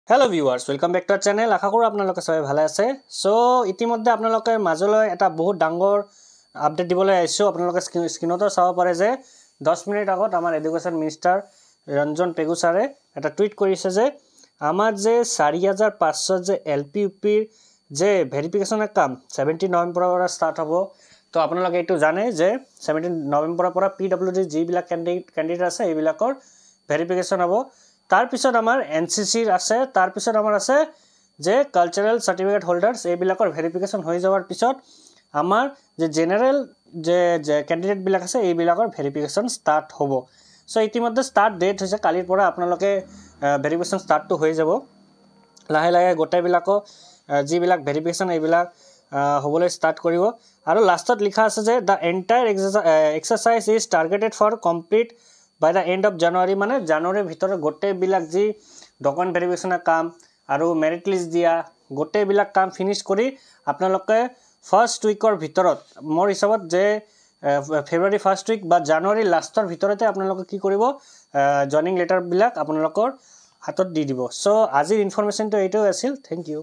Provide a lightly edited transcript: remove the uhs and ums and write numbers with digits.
Hello viewers, welcome back to our channel. আশা কৰো আপোনালোকে সবাই ভালে আছে। সো ইতিমধ্যে আপোনালোকে মাজলৈ এটা বহুত ডাঙৰ আপডেট দিবলৈ আইছো। আপোনালোকে স্ক্ৰিনতো চাব পাৰে যে 10 মিনিট আগত আমাৰ এডুকেশন মিনিষ্টাৰ ৰঞ্জন পেগু ছাৰে এটা টুইট কৰিছে যে আমাৰ যে 4500 যে এলপিইউপিৰ যে ভেৰিফিকেশনৰ কাম 17 নৱেম্বৰৰ পৰা ষ্টাৰ্ট হ'ব। তো আপোনালোকে এটো জানে যে 17 নৱেম্বৰৰ পৰা পিডব্লিউডি জি বিলাক ক্যান্ডিডেট আছে এইবিলাকৰ ভেৰিফিকেশন হ'ব। तार पिছত आमार एनसीसीर আছে तार पिছত आमार আছে जे कल्चरल सर्टिफिकेट होल्डार्स এইবিলাকৰ ভেৰিফিকেশন হৈ যাৱাৰ পিছত आमार जे जनरल जे कैंडिडेट বিলাক আছে এইবিলাকৰ ভেৰিফিকেশন স্টাৰ্ট হ'ব। সো ইতিমধ্যে স্টাৰ্ট ডেট হৈছে কালিৰ পৰা আপোনালোকে ভেৰিফিকেশন স্টাৰ্ট তো হৈ যাব। লাহে লাহে গোটাই বিলাকো যি বিলাক ভেৰিফিকেশন এইবিলাক হ'বলৈ স্টাৰ্ট কৰিব আৰু লাষ্টত লিখা আছে যে the entire exercise is targeted for complete by the end of January মানে জানুৱাৰীৰ ভিতৰত গোটে বিলাক যি ডকুমেন্ট ভেৰিফিকেশনৰ কাম আৰু মেৰিট লিষ্ট দিয়া গোটে বিলাক কাম ফিনিশ কৰি আপোনালোকে ফাৰ্স্ট উইকৰ ভিতৰত মোৰ হিচাপত যে ফেব্ৰুৱাৰী ফাৰ্স্ট উইক বা জানুৱাৰী লাষ্টৰ ভিতৰতে আপোনালোকে কি কৰিব জয়নিং লেটাৰ বিলাক আপোনালোকৰ হাতত দি দিব। সো আজিৰ ইনফৰমেশনটো এইটো আছিল। Thank U.